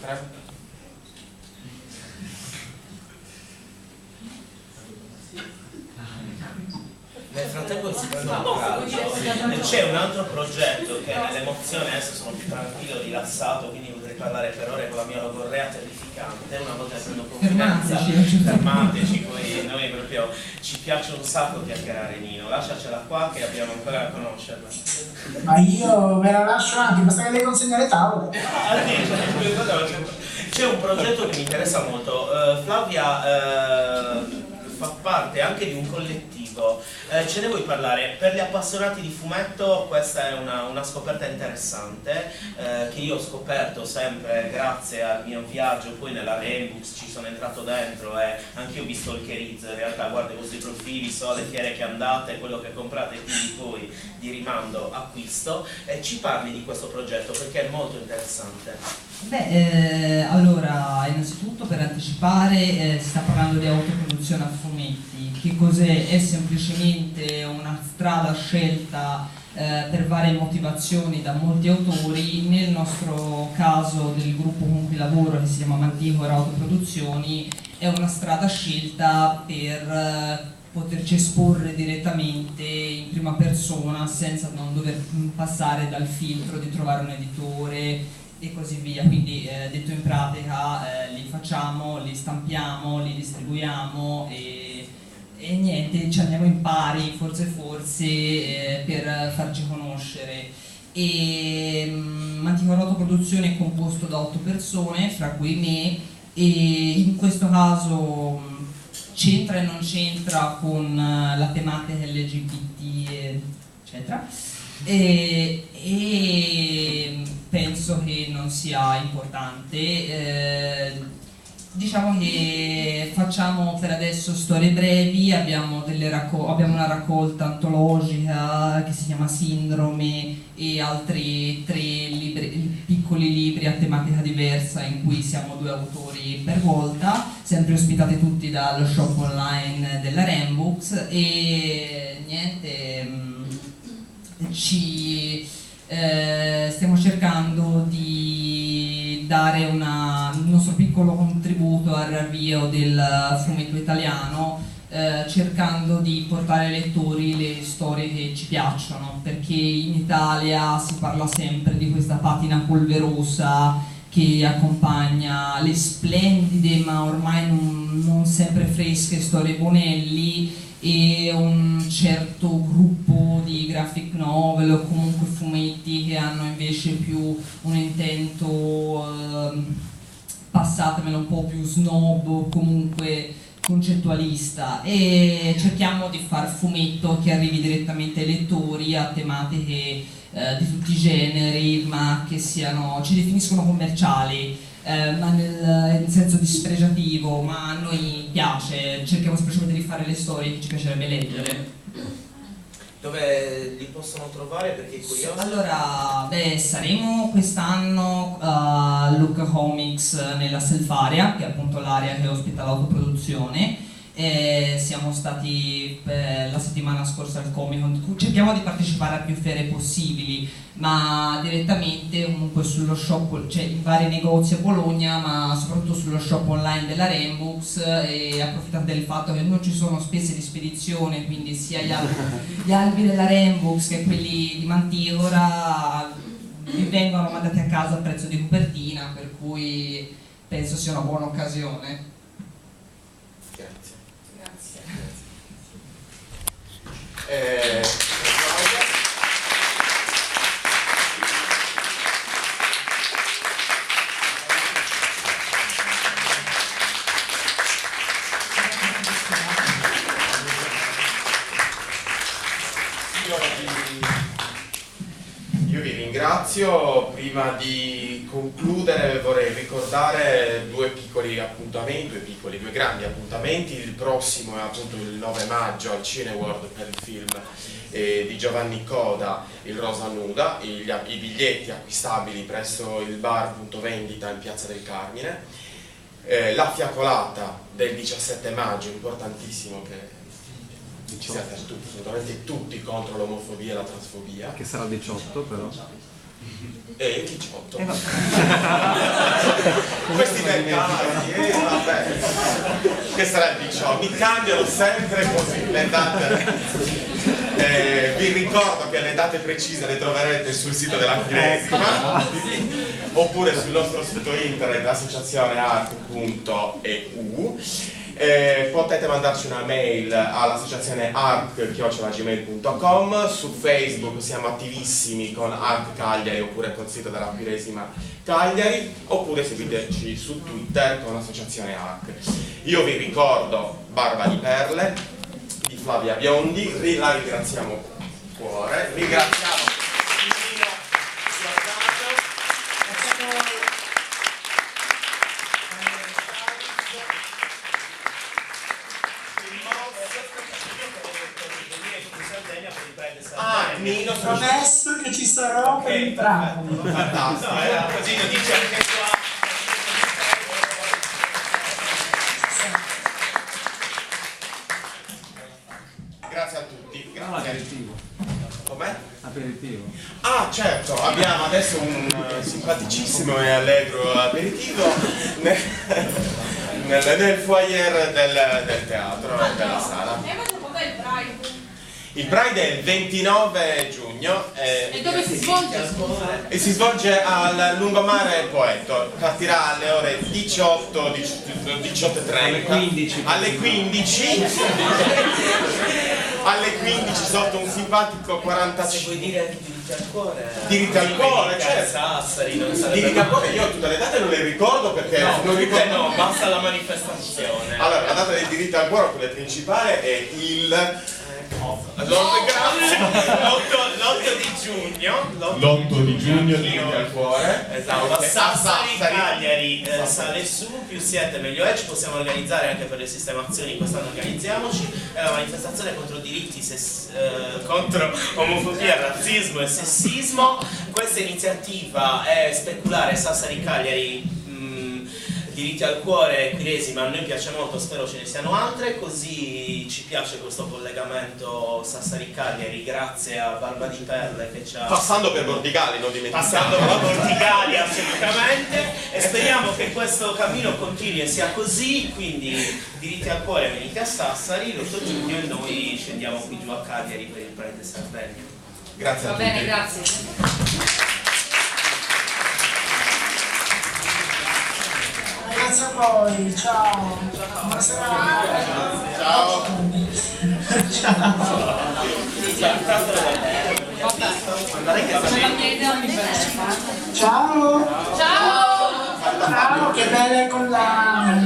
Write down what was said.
3. Nel frattempo si prende un calcio. C'è un altro progetto che nell'emozione, adesso sono più tranquillo, rilassato, quindi potrei parlare per ore con la mia logorrea terrificante. Una volta che prendo confidenza, fermateci, poi noi proprio ci piace un sacco chiacchierare, Nino. Lasciacela qua che abbiamo ancora a conoscerla. Ma io ve la lascio anche, basta che lei consegna le tavole. C'è un progetto che mi interessa molto. Flavia fa parte anche di un collettivo. Ce ne vuoi parlare? Per gli appassionati di fumetto questa è una scoperta interessante che io ho scoperto sempre grazie al mio viaggio poi nella Rainbooks, ci sono entrato dentro e anche io ho visto il Kerizzo, in realtà guardo i vostri profili, so le fiere che andate, quello che comprate, quindi poi di rimando acquisto, e ci parli di questo progetto perché è molto interessante. Beh, allora, innanzitutto per anticipare si sta parlando di autoproduzione a fumetti. Che cos'è? È semplicemente una strada scelta per varie motivazioni da molti autori. Nel nostro caso del gruppo con cui lavoro, che si chiama Manticora Autoproduzioni, è una strada scelta per poterci esporre direttamente in prima persona senza non dover passare dal filtro di trovare un editore e così via. Quindi detto in pratica li facciamo, li stampiamo, li distribuiamo e niente, ci andiamo in pari forse per farci conoscere. E Manticora Autoproduzione è composto da 8 persone, fra cui me, e in questo caso c'entra e non c'entra con la tematica LGBT eccetera, e penso che non sia importante. Diciamo che facciamo per adesso storie brevi, abbiamo una raccolta antologica che si chiama Sindrome e altri 3 piccoli libri a tematica diversa in cui siamo 2 autori per volta, sempre ospitati tutti dallo shop online della Rainbooks. E niente, stiamo cercando di dare il nostro piccolo contributo al riavvio del fumetto italiano, cercando di portare ai lettori le storie che ci piacciono, perché in Italia si parla sempre di questa patina polverosa che accompagna le splendide ma ormai non sempre fresche storie Bonelli e un certo gruppo di graphic novel o comunque fumetti che hanno invece più un intento, passatemelo, un po' più snob o comunque concettualista, e cerchiamo di far fumetto che arrivi direttamente ai lettori a tematiche di tutti i generi, ma che ci definiscono commerciali. Ma nel senso dispregiativo, ma a noi piace, cerchiamo semplicemente di fare le storie che ci piacerebbe leggere. Dove li possono trovare per chi è curioso? Allora, saremo quest'anno a Lucca Comics nella Selfaria, che è appunto l'area che ospita l'autoproduzione. Siamo stati la settimana scorsa al Comic Con, cerchiamo di partecipare a più fiere possibili, ma direttamente comunque sullo shop, cioè in vari negozi a Bologna, ma soprattutto sullo shop online della Rainbooks, e approfittate del fatto che non ci sono spese di spedizione, quindi sia gli albi della Rainbooks che quelli di Manticora vi vengono mandati a casa a prezzo di copertina, per cui penso sia una buona occasione. Io vi ringrazio. Prima di concludere vorrei ricordare due grandi appuntamenti. Il prossimo è appunto il 9 maggio al Cineworld per il film di Giovanni Coda, Il Rosa Nuda, i biglietti acquistabili presso il bar.vendita in Piazza del Carmine. La fiaccolata del 17 maggio, importantissimo che ci siate assolutamente tutti contro l'omofobia e la transfobia. Che sarà il 18 però. E il 18. Questi dettagli, vabbè. Questo era il 18. Mi cambiano sempre così le date. Vi ricordo che le date precise le troverete sul sito della Chiresima oppure sul nostro sito internet associazionearc.eu. Potete mandarci una mail all'associazione arc@gmail.com. Su Facebook siamo attivissimi con Arc Cagliari oppure col sito della Chiresima Cagliari, oppure seguiteci su Twitter con l'associazione Arc. Io vi ricordo Barba di Perle di Flavia Biondi, la ringraziamo con cuore, ringraziamo Cimino Giordato. Nino, Promesso che ci sarò per entrambi. fantastico. No, era così, lo dice anche qua. Grazie a tutti. Grazie. Aperitivo. Com'è? Aperitivo. Ah, certo, abbiamo adesso un simpaticissimo e allegro aperitivo nel foyer del teatro e della sala. Il Pride è il 29 giugno E dove si svolge? e si svolge al Lungomare Poetto. Partirà alle ore 18:30. Alle 15. Alle 15. Alle 15 sotto un simpatico Se 45. vuoi dire diritti al cuore. Diritti al cuore, Venite a certo. Sassari, non sarebbe Diritti al cuore, male. io tutte le date non le ricordo perché No, non tutte ricordo. no, basta la manifestazione. Allora, la data del diritto al cuore, quella principale, è il L'8 di giugno. l'8 di giugno, diritto al cuore. Esatto, Ok. a Sassari, A Sassari. Cagliari, sale su, più 7 meglio è, ci possiamo organizzare anche per le sistemazioni, quest'anno organizziamoci, è una manifestazione contro diritti, contro omofobia, razzismo e sessismo. Questa iniziativa è speculare Sassari Cagliari, diritti al cuore, Chiresima, a noi piace molto, spero ce ne siano altre, così ci piace questo collegamento Sassari-Cagliari, grazie a Barba di Perle che ci ha... Passando per Bordigali, non Passando dimentichiamo. per Portigali assolutamente, e speriamo che questo cammino continui e sia così, quindi diritti al cuore venite a Sassari l'8 giugno e noi scendiamo qui giù a Cagliari per il Pride Sardegna. Grazie a Va tutti. bene, grazie. Grazie a voi, ciao. Buona serata. Ciao. Ciao. Ciao! Ciao, che belle collane.